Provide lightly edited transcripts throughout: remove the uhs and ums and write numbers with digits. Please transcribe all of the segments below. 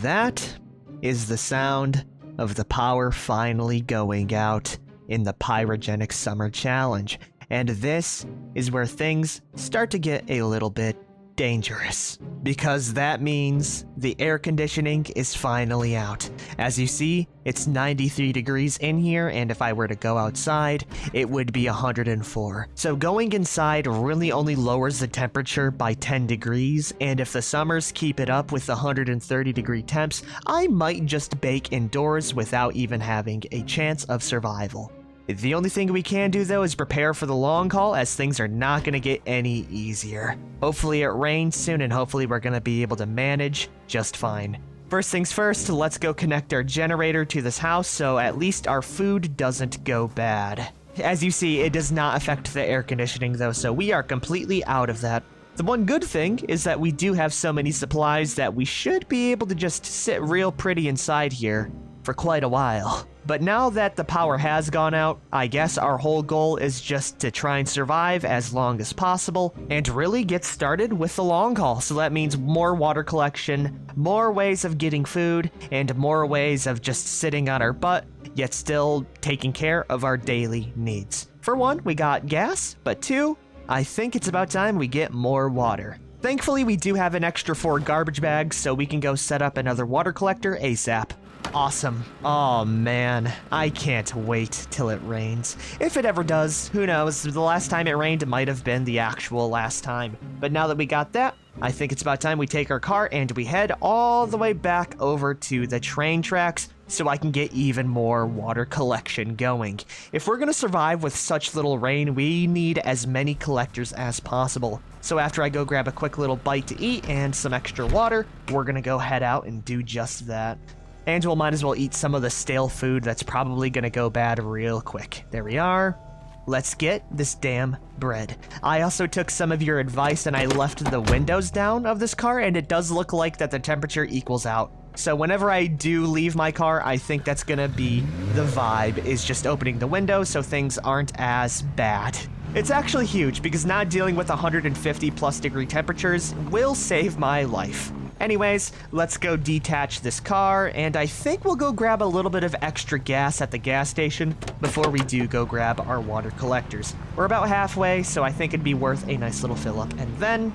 That is the sound of the power finally going out in the Pyrogenic Summer Challenge. And this is where things start to get a little bit dangerous, because that means the air conditioning is finally out. As you see, it's 93 degrees in here, and if I were to go outside, it would be 104. So going inside really only lowers the temperature by 10 degrees, and if the summers keep it up with 130 degree temps, I might just bake indoors without even having a chance of survival. The only thing we can do though is prepare for the long haul, as things are not going to get any easier. Hopefully it rains soon, and hopefully we're going to be able to manage just fine. First things first, let's go connect our generator to this house so at least our food doesn't go bad. As you see, it does not affect the air conditioning though, so we are completely out of that. The one good thing is that we do have so many supplies that we should be able to just sit real pretty inside here for quite a while. But now that the power has gone out, I guess our whole goal is just to try and survive as long as possible and really get started with the long haul. So that means more water collection, more ways of getting food, and more ways of just sitting on our butt, yet still taking care of our daily needs. For one, we got gas, but two, I think it's about time we get more water. Thankfully, we do have an extra 4 garbage bags, so we can go set up another water collector ASAP. Awesome. Oh man, I can't wait till it rains. If it ever does, who knows? The last time it rained might have been the actual last time. But now that we got that, I think it's about time we take our car and we head all the way back over to the train tracks so I can get even more water collection going. If we're gonna survive with such little rain, we need as many collectors as possible. So after I go grab a quick little bite to eat and some extra water, we're gonna go head out and do just that. And we'll might as well eat some of the stale food that's probably gonna go bad real quick. There we are. Let's get this damn bread. I also took some of your advice and I left the windows down of this car, and it does look like that the temperature equals out. So whenever I do leave my car, I think that's gonna be the vibe, is just opening the windows so things aren't as bad. It's actually huge, because not dealing with 150 plus degree temperatures will save my life. Anyways, let's go detach this car, and I think we'll go grab a little bit of extra gas at the gas station before we do go grab our water collectors. We're about halfway, so I think it'd be worth a nice little fill up, and then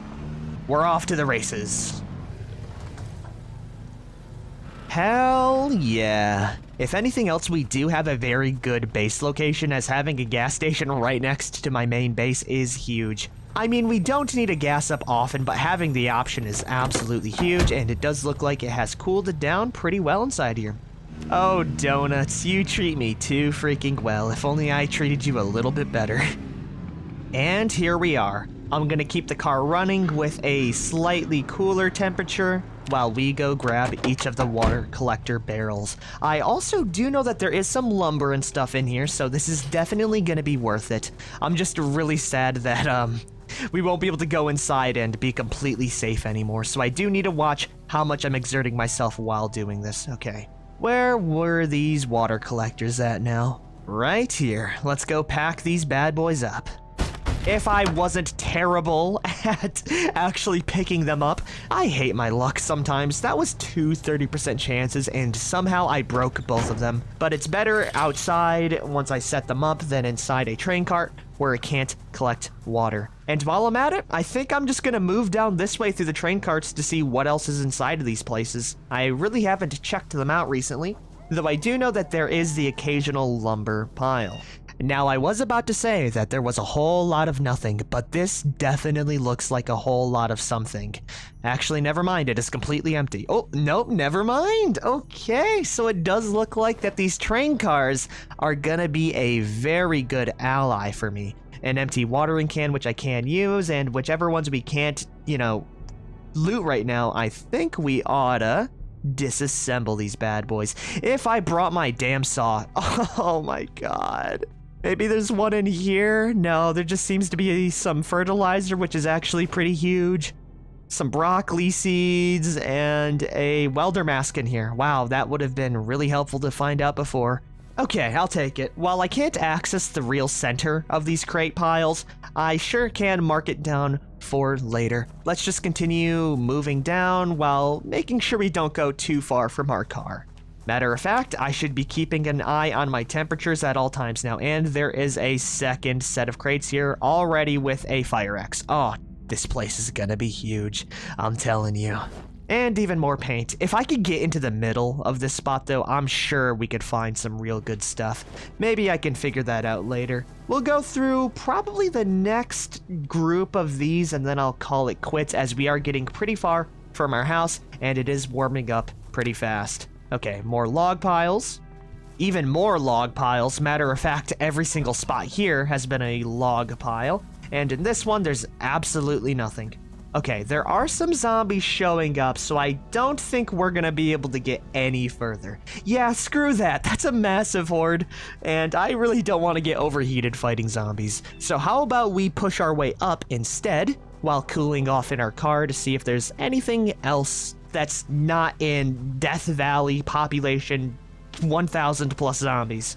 we're off to the races. Hell yeah. If anything else, we do have a very good base location, as having a gas station right next to my main base is huge. I mean, we don't need a gas up often, but having the option is absolutely huge, and it does look like it has cooled it down pretty well inside here. Oh, donuts, you treat me too freaking well. If only I treated you a little bit better. And here we are. I'm gonna keep the car running with a slightly cooler temperature while we go grab each of the water collector barrels. I also do know that there is some lumber and stuff in here, so this is definitely gonna be worth it. I'm just really sad that, we won't be able to go inside and be completely safe anymore, so I do need to watch how much I'm exerting myself while doing this. Okay, where were these water collectors at now? Right here. Let's go pack these bad boys up. If I wasn't terrible at actually picking them up, I hate my luck sometimes. That was 2 30% chances, and somehow I broke both of them. But it's better outside once I set them up than inside a train cart where it can't collect water. And while I'm at it, I think I'm just gonna move down this way through the train carts to see what else is inside of these places. I really haven't checked them out recently, though I do know that there is the occasional lumber pile. Now, I was about to say that there was a whole lot of nothing, but this definitely looks like a whole lot of something. Actually, never mind, it is completely empty. Oh, nope, never mind. Okay, so it does look like that these train cars are gonna be a very good ally for me. An empty watering can, which I can use, and whichever ones we can't, loot right now, I think we oughta disassemble these bad boys. If I brought my damn saw, oh my god. Maybe there's one in here? No, there just seems to be some fertilizer, which is actually pretty huge. Some broccoli seeds, and a welder mask in here. Wow, that would have been really helpful to find out before. Okay, I'll take it. While I can't access the real center of these crate piles, I sure can mark it down for later. Let's just continue moving down while making sure we don't go too far from our car. Matter of fact, I should be keeping an eye on my temperatures at all times now, and there is a second set of crates here already with a fire axe. Oh, this place is gonna be huge, I'm telling you. And even more paint. If I could get into the middle of this spot though, I'm sure we could find some real good stuff. Maybe I can figure that out later. We'll go through probably the next group of these and then I'll call it quits, as we are getting pretty far from our house and it is warming up pretty fast. Okay, more log piles. Even more log piles. Matter of fact, every single spot here has been a log pile. And in this one, there's absolutely nothing. Okay, there are some zombies showing up, so I don't think we're gonna be able to get any further. Yeah, screw that. That's a massive horde, and I really don't want to get overheated fighting zombies. So how about we push our way up instead, while cooling off in our car to see if there's anything else that's not in Death Valley population 1,000 plus zombies.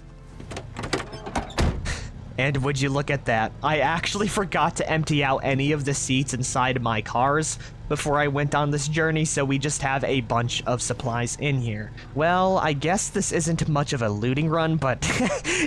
And would you look at that, I actually forgot to empty out any of the seats inside my cars before I went on this journey, so we just have a bunch of supplies in here. Well, I guess this isn't much of a looting run, but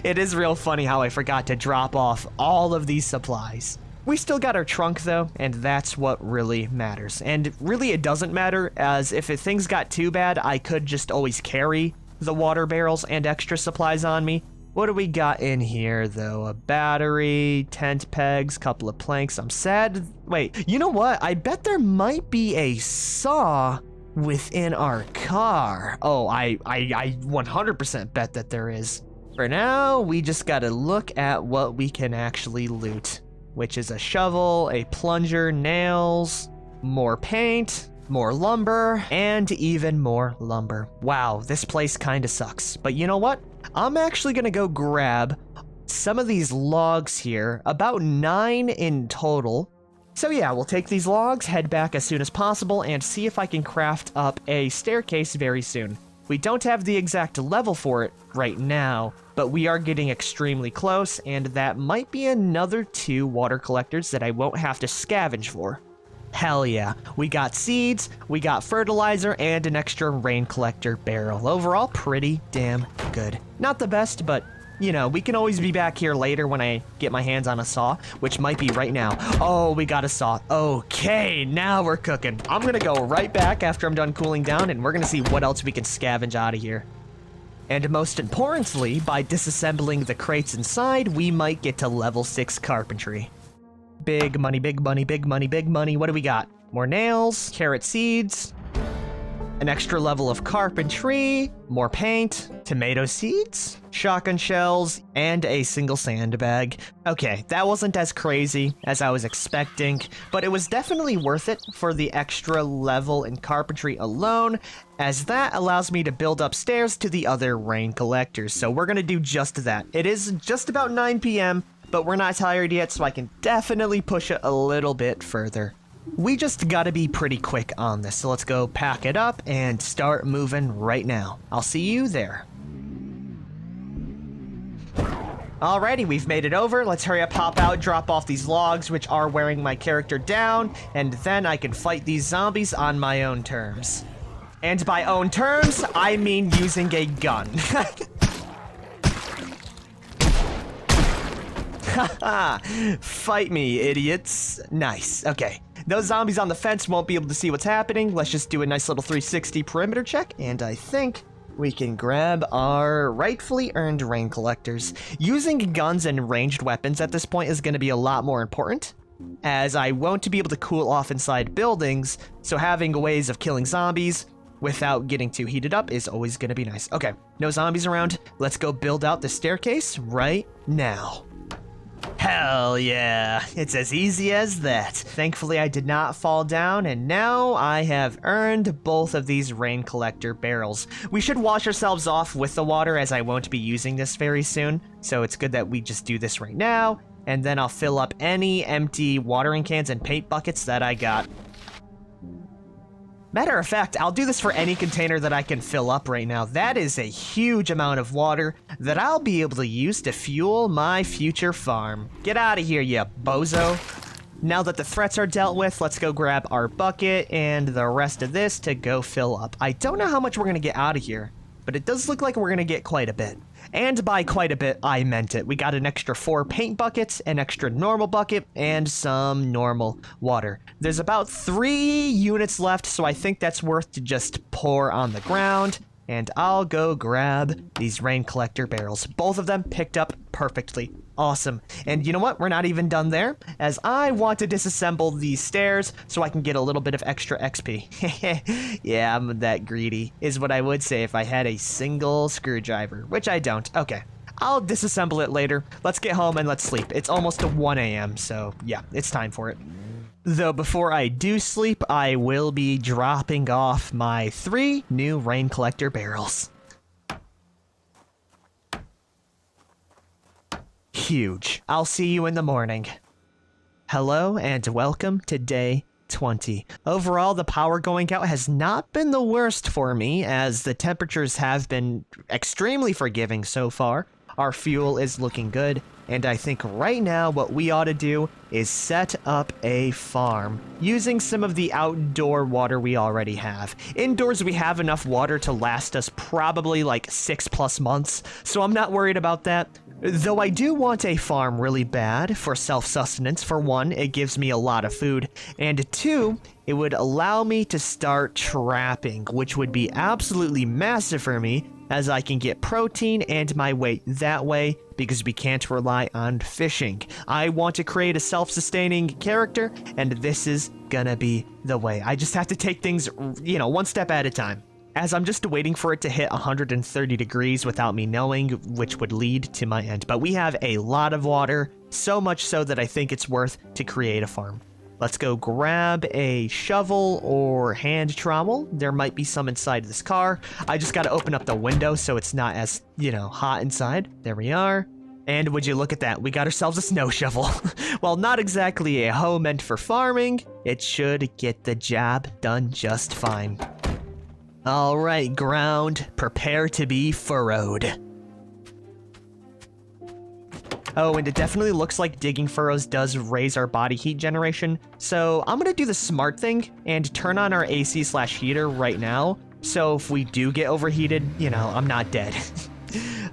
it is real funny how I forgot to drop off all of these supplies. We still got our trunk though, and that's what really matters. And really it doesn't matter, as if things got too bad, I could just always carry the water barrels and extra supplies on me. What do we got in here though? A battery, tent pegs, couple of planks. I'm sad. Wait, you know what? I bet there might be a saw within our car. Oh, I 100% bet that there is. For now, we just gotta look at what we can actually loot, which is a shovel, a plunger, nails, more paint, more lumber, and even more lumber. Wow, this place kinda sucks. But you know what? I'm actually gonna go grab some of these logs here, about 9 in total. So yeah, we'll take these logs, head back as soon as possible, and see if I can craft up a staircase very soon. We don't have the exact level for it right now, but we are getting extremely close, and that might be another 2 water collectors that I won't have to scavenge for. Hell yeah, we got seeds, we got fertilizer, and an extra rain collector barrel. Overall, pretty damn good. Not the best, but, you know, we can always be back here later when I get my hands on a saw, which might be right now. Oh, we got a saw. Okay, now we're cooking. I'm gonna go right back after I'm done cooling down, and we're gonna see what else we can scavenge out of here. And most importantly, by disassembling the crates inside, we might get to level 6 carpentry. Big money, big money, big money, big money. What do we got? More nails, carrot seeds, an extra level of carpentry, more paint, tomato seeds, shotgun shells, and a single sandbag. Okay, that wasn't as crazy as I was expecting, but it was definitely worth it for the extra level in carpentry alone, as that allows me to build upstairs to the other rain collectors. So we're gonna do just that. It is just about 9 p.m., but we're not tired yet, so I can definitely push it a little bit further. We just gotta be pretty quick on this, so let's go pack it up and start moving right now. I'll see you there. Alrighty, we've made it over. Let's hurry up, hop out, drop off these logs, which are wearing my character down, and then I can fight these zombies on my own terms. And by own terms, I mean using a gun. Haha, fight me, idiots. Nice, okay. Those zombies on the fence won't be able to see what's happening. Let's just do a nice little 360 perimeter check, and I think we can grab our rightfully earned rain collectors. Using guns and ranged weapons at this point is going to be a lot more important, as I won't be able to cool off inside buildings, so having ways of killing zombies without getting too heated up is always going to be nice. Okay, no zombies around. Let's go build out the staircase right now. Hell yeah, it's as easy as that. Thankfully I did not fall down, and now I have earned both of these rain collector barrels. We should wash ourselves off with the water, as I won't be using this very soon, so it's good that we just do this right now, and then I'll fill up any empty watering cans and paint buckets that I got. Matter of fact, I'll do this for any container that I can fill up right now. That is a huge amount of water that I'll be able to use to fuel my future farm. Get out of here, you bozo. Now that the threats are dealt with, let's go grab our bucket and the rest of this to go fill up. I don't know how much we're going to get out of here, but it does look like we're going to get quite a bit. And by quite a bit, I meant it. We got an extra 4 paint buckets, an extra normal bucket, and some normal water. There's about 3 units left, so I think that's worth to just pour on the ground. And I'll go grab these rain collector barrels. Both of them picked up perfectly. Awesome. And you know what? We're not even done there, as I want to disassemble these stairs so I can get a little bit of extra XP. Yeah, I'm that greedy, is what I would say if I had a single screwdriver, which I don't. Okay. I'll disassemble it later. Let's get home and let's sleep. It's almost 1 a.m., so yeah, it's time for it. Though before I do sleep, I will be dropping off my 3 new rain collector barrels. Huge. I'll see you in the morning. Hello and welcome to day 20. Overall, the power going out has not been the worst for me, as the temperatures have been extremely forgiving so far. Our fuel is looking good, and I think right now what we ought to do is set up a farm using some of the outdoor water we already have. Indoors we have enough water to last us probably like 6+ months, so I'm not worried about that. Though I do want a farm really bad for self-sustenance. For 1, it gives me a lot of food, and 2, it would allow me to start trapping, which would be absolutely massive for me, as I can get protein and my weight that way, because we can't rely on fishing. I want to create a self-sustaining character, and this is gonna be the way. I just have to take things, you know, 1 step at a time. As I'm just waiting for it to hit 130 degrees without me knowing, which would lead to my end. But we have a lot of water, so much so that I think it's worth to create a farm. Let's go grab a shovel or hand trowel. There might be some inside this car. I just gotta open up the window so it's not as, you know, hot inside. There we are. And would you look at that, we got ourselves a snow shovel. While not exactly a hoe meant for farming, it should get the job done just fine. Alright, ground, prepare to be furrowed. Oh, and it definitely looks like digging furrows does raise our body heat generation, so I'm gonna do the smart thing and turn on our AC/heater right now, so if we do get overheated, you know, I'm not dead.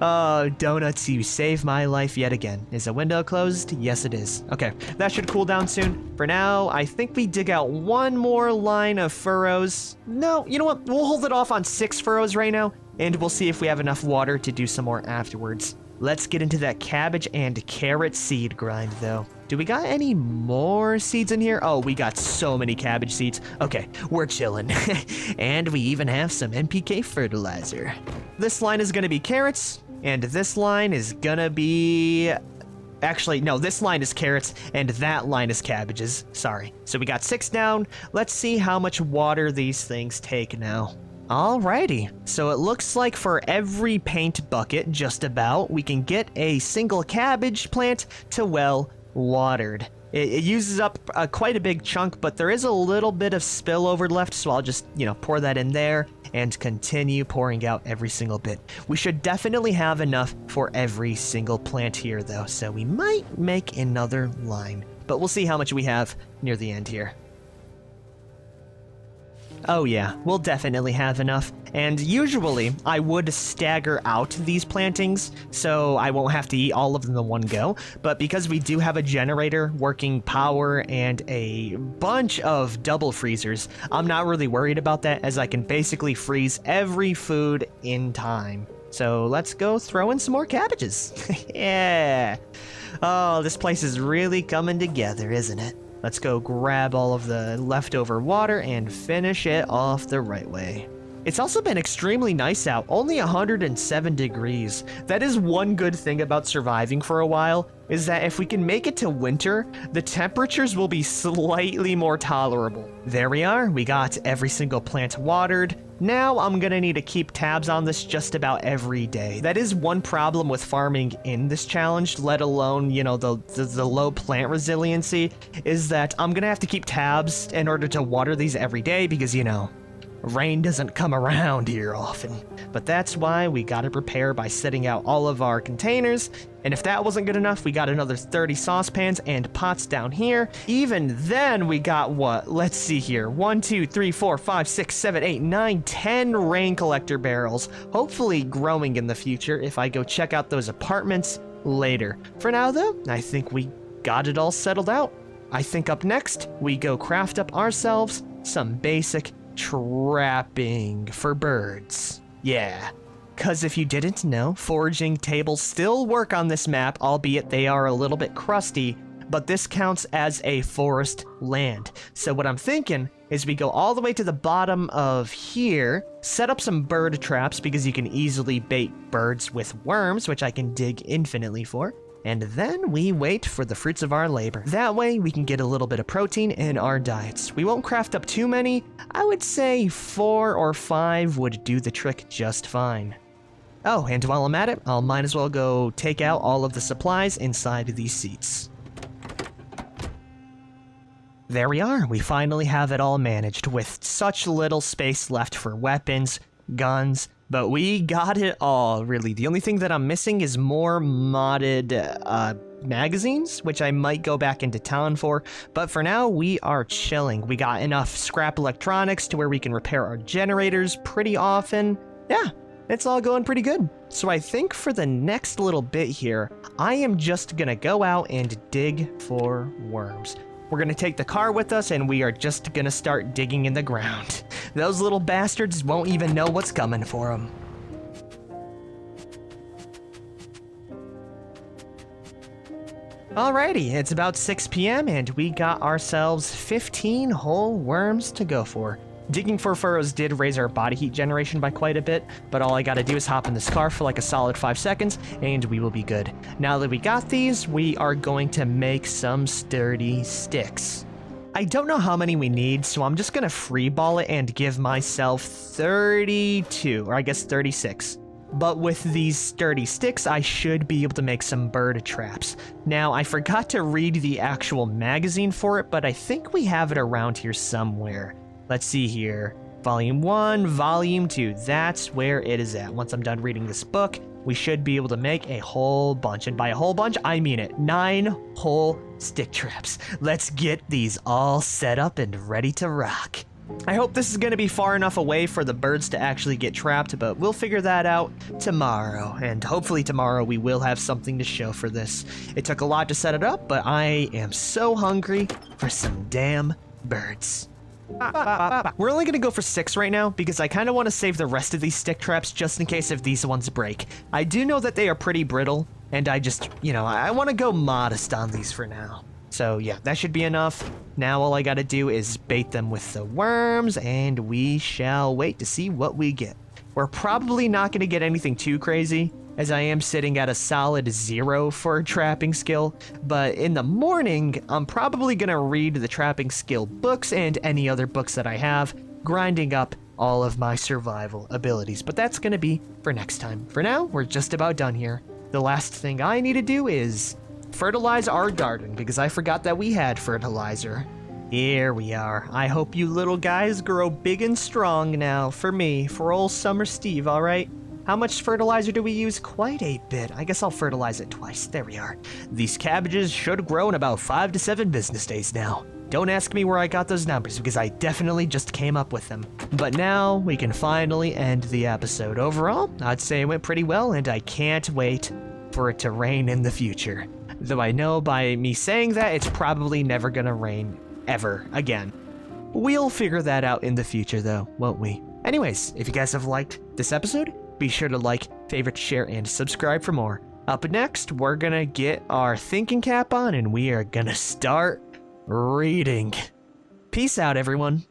Oh, donuts, you saved my life yet again. Is the window closed? Yes, it is. Okay, that should cool down soon. For now, I think we dig out 1 more line of furrows. No, you know what? We'll hold it off on 6 furrows right now, and we'll see if we have enough water to do some more afterwards. Let's get into that cabbage and carrot seed grind, though. Do we got any more seeds in here? Oh, we got so many cabbage seeds. Okay, we're chilling. And we even have some NPK fertilizer. This line is gonna be carrots, and this line is gonna be... Actually, no, this line is carrots, and that line is cabbages. Sorry. So we got 6 down. Let's see how much water these things take now. Alrighty, so it looks like for every paint bucket, just about, we can get a single cabbage plant to well watered. It uses up quite a big chunk, but there is a little bit of spillover left, so I'll just, you know, pour that in there and continue pouring out every single bit. We should definitely have enough for every single plant here, though, so we might make another line, but we'll see how much we have near the end here. Oh yeah, we'll definitely have enough, and usually I would stagger out these plantings so I won't have to eat all of them in one go, but because we do have a generator, working power, and a bunch of double freezers, I'm not really worried about that, as I can basically freeze every food in time. So let's go throw in some more cabbages. Yeah! Oh, this place is really coming together, isn't it? Let's go grab all of the leftover water and finish it off the right way. It's also been extremely nice out, only 107 degrees. That is one good thing about surviving for a while, is that if we can make it to winter, the temperatures will be slightly more tolerable. There we are, we got every single plant watered. Now I'm gonna need to keep tabs on this just about every day. That is one problem with farming in this challenge, let alone, you know, the low plant resiliency, is that I'm gonna have to keep tabs in order to water these every day because, you know, rain doesn't come around here often. But that's why we gotta prepare by setting out all of our containers. And if that wasn't good enough, we got another 30 saucepans and pots down here. Even then, we got what? Let's see here. 1, 2, 3, 4, 5, 6, 7, 8, 9, 10 rain collector barrels. Hopefully growing in the future if I go check out those apartments later. For now, though, I think we got it all settled out. I think up next, we go craft up ourselves some basic trapping for birds. Yeah. Because if you didn't know, foraging tables still work on this map, albeit they are a little bit crusty, but this counts as a forest land. So what I'm thinking is we go all the way to the bottom of here, set up some bird traps because you can easily bait birds with worms, which I can dig infinitely for, and then we wait for the fruits of our labor. That way we can get a little bit of protein in our diets. We won't craft up too many. I would say 4 or 5 would do the trick just fine. Oh, and while I'm at it, I'll might as well go take out all of the supplies inside these seats. There we are. We finally have it all managed with such little space left for weapons, guns, but we got it all, really. The only thing that I'm missing is more modded magazines, which I might go back into town for, but for now, we are chilling. We got enough scrap electronics to where we can repair our generators pretty often. Yeah, it's all going pretty good. So I think for the next little bit here, I am just gonna go out and dig for worms. We're gonna take the car with us and we are just gonna start digging in the ground. Those little bastards won't even know what's coming for them. Alrighty, it's about 6 p.m. and we got ourselves 15 whole worms to go for. Digging for furrows did raise our body heat generation by quite a bit, but all I gotta do is hop in this car for like a solid 5 seconds, and we will be good. Now that we got these, we are going to make some sturdy sticks. I don't know how many we need, so I'm just gonna freeball it and give myself 32, or I guess 36. But with these sturdy sticks, I should be able to make some bird traps. Now, I forgot to read the actual magazine for it, but I think we have it around here somewhere. Let's see here. Volume 1, Volume 2. That's where it is at. Once I'm done reading this book, we should be able to make a whole bunch. And by a whole bunch, I mean it. 9 whole stick traps. Let's get these all set up and ready to rock. I hope this is going to be far enough away for the birds to actually get trapped, but we'll figure that out tomorrow. And hopefully tomorrow we will have something to show for this. It took a lot to set it up, but I am so hungry for some damn birds. We're only going to go for 6 right now because I kind of want to save the rest of these stick traps just in case if these ones break. I do know that they are pretty brittle, and I just, I want to go modest on these for now. So yeah, that should be enough. Now all I got to do is bait them with the worms, and we shall wait to see what we get. We're probably not going to get anything too crazy, as I am sitting at a solid 0 for trapping skill, but in the morning, I'm probably gonna read the trapping skill books and any other books that I have, grinding up all of my survival abilities, but that's gonna be for next time. For now, we're just about done here. The last thing I need to do is fertilize our garden, because I forgot that we had fertilizer. Here we are. I hope you little guys grow big and strong now, for me, for old Summer Steve, alright? How much fertilizer do we use? Quite a bit. I guess I'll fertilize it twice. There we are. These cabbages should grow in about 5 to 7 business days now. Don't ask me where I got those numbers because I definitely just came up with them. But now we can finally end the episode. Overall, I'd say it went pretty well and I can't wait for it to rain in the future. Though I know by me saying that it's probably never gonna rain ever again. We'll figure that out in the future though, won't we? Anyways, if you guys have liked this episode, be sure to like, favorite, share, and subscribe for more. Up next, we're gonna get our thinking cap on and we are gonna start reading. Peace out, everyone.